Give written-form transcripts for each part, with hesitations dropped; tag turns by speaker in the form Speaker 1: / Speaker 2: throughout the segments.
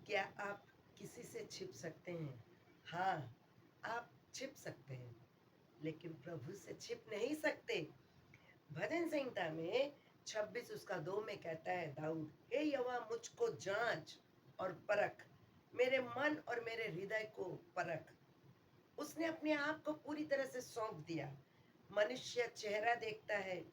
Speaker 1: क्या आप किसी से छिप सकते हैं? हाँ, आप छिप सकते हैं, लेकिन प्रभु से छिप नहीं सकते। भजन संहिता में 26 उसका 2 में कहता है दाऊद, हे यहोवा मुझको जाँच और परख, मेरे मन और मेरे हृदय को परख। उसने अपने आप को पूरी तरह से सौंप दिया। मनुष्य चेहरा देखता है,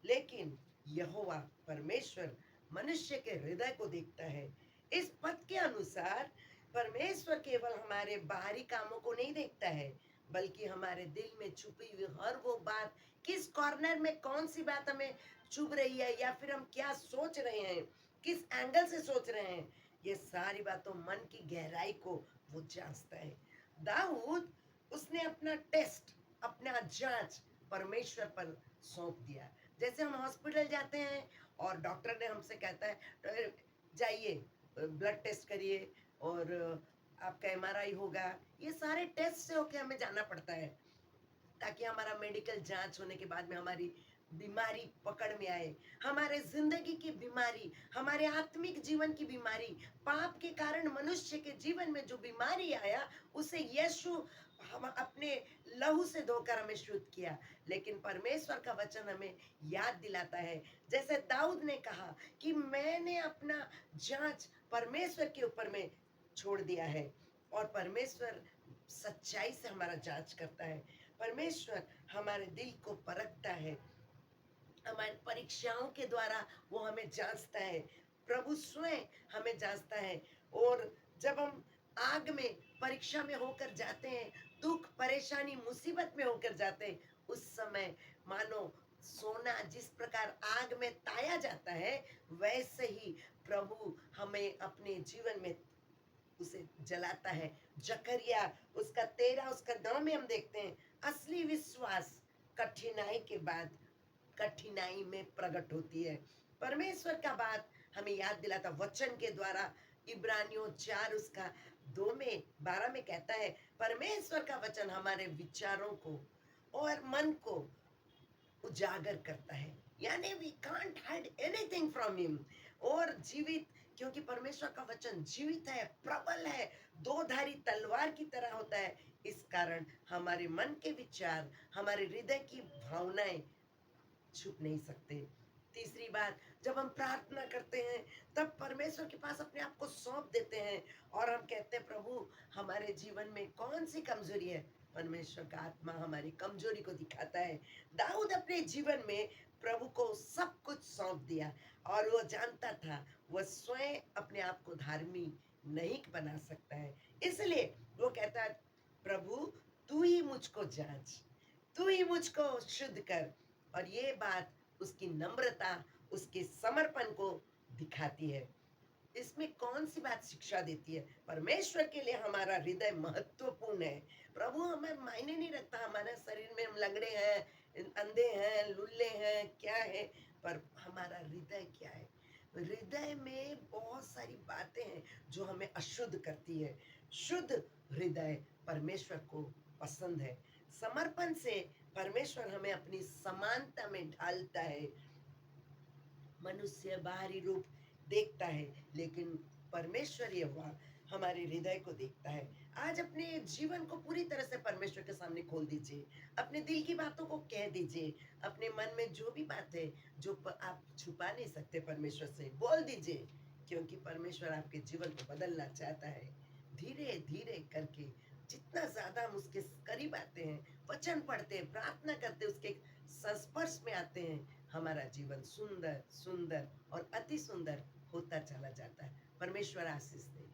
Speaker 1: लेकिन यहोवा परमेश्वर मनुष्य के हृदय को देखता है। इस पद के अनुसार परमेश्वर केवल हमारे बाहरी कामों को नहीं देखता है, बल्कि हमारे दिल में छुपी हुई हर वो बात, किस कॉर्नर में कौन सी बात हमें चुभ रही है, या फिर हम क्या सोच रहे हैं, किस एंगल से सोच रहे हैं, ये सारी बातों, मन की गहराई को वो जांचता है। दाऊद, उसने अपना टेस्ट, अपना जांच परमेश्वर पर सौंप दिया। जैसे हम हॉस्पिटल जाते हैं और डॉक्टर ने हमसे कहता है, जाइए ब्लड टेस्ट करिए और आपका एमआरआई होगा, ये सारे टेस्ट से होके हमें जाना पड़ता है, ताकि हमारा मेडिकल जांच होने के बाद में हमारी बीमारी पकड़ में आए। हमारे जिंदगी की बीमारी, हमारे आत्मिक जीवन की बीमारी, पाप के कारण मनुष्य के जीवन में जो बीमारी आया, उसे यीशु हम अपने लहू से धोकर हमें शुद्ध किया। लेकिन परमेश्वर का वचन हमें याद दिलाता है, जैसे दाऊद ने कहा कि मैंने अपना जांच परमेश्वर के ऊपर में छोड़ दिया है, और परमेश्वर सच्चाई से हमारा जांच करता है। परमेश्वर हमारे दिल को परखता है, हमारी परीक्षाओं के द्वारा वो हमें जांचता है। प्रभु स्वयं हमें जांचता है। और जब हम आग में, परीक्षा में होकर जाते हैं, दुख, परेशानी, मुसीबत में होकर जाते हैं, उस समय मानो सोना जिस प्रकार आग में ताया जाता है, वैसे ही प्रभु हमें अपने जीवन में उसे जलाता है। जकरिया उसका 13 उसका 9 में हम देखते हैं, असली विश्वास कठिनाई के बाद कठिनाई में प्रकट होती है। परमेश्वर का बात हमें याद दिलाता वचन के द्वारा। इब्रानियों 4 उसका 2 में 12 में कहता है, परमेश्वर का वचन हमारे विचारों को और मन को उजागर करता है, यानी we can't hide anything from him. और जीवित, क्योंकि परमेश्वर का वचन जीवित है, प्रबल है, दो धारी तलवार की तरह होता है। इस कारण हमारे मन के विचार, हमारे हृदय की भावनाएं छुप नहीं सकते। तीसरी बात, जब हम प्रार्थना करते हैं, तब परमेश्वर के पास अपने आप को सौंप देते हैं और हम कहते हैं, प्रभु हमारे जीवन में कौन सी कमजोरी है। परमेश्वर का आत्मा हमारी कमजोरी को दिखाता है। दाऊद अपने जीवन में प्रभु को सब कुछ सौंप दिया, और वो जानता था वह स्वयं अपने आप को धार्मिक नहीं बना सकता है। इसलिए वो कहता है, प्रभु तू ही मुझको जांच, तू ही मुझको शुद्ध कर। और ये बात उसकी नम्रता, उसके समर्पण को दिखाती है। इसमें कौन सी बात शिक्षा देती है? परमेश्वर के लिए हमारा हृदय महत्वपूर्ण है। प्रभु हमें मायने नहीं रखता, हमारे शरीर में हम लंगड़े हैं, अंधे हैं, लुल्ले हैं, क्या है, पर हमारा हृदय क्या है? हृदय में बहुत सारी बातें हैं जो हमें अशुद्ध करती है। शुद्ध हृदय परमेश्वर को पसंद है। समर्पण से परमेश्वर हमें अपनी समानता में ढालता है। मनुष्य बाहरी रूप देखता है, लेकिन परमेश्वर यहोवा हमारे हृदय को देखता है। आज अपने जीवन को पूरी तरह से परमेश्वर के सामने खोल दीजिए। अपने दिल की बातों को कह दीजिए। अपने मन में जो भी बात है, जो आप छुपा नहीं सकते परमेश्वर से, बोल दीजिए, क्योंकि परमेश्वर आपके जीवन को बदलना चाहता है। धीरे धीरे करके जितना ज्यादा हम उसके करीब आते हैं, वचन पढ़ते हैं, प्रार्थना करते हैं, उसके संस्पर्श में आते हैं, हमारा जीवन सुंदर सुंदर और अति सुंदर होता चला जाता है। परमेश्वर आशीष दे।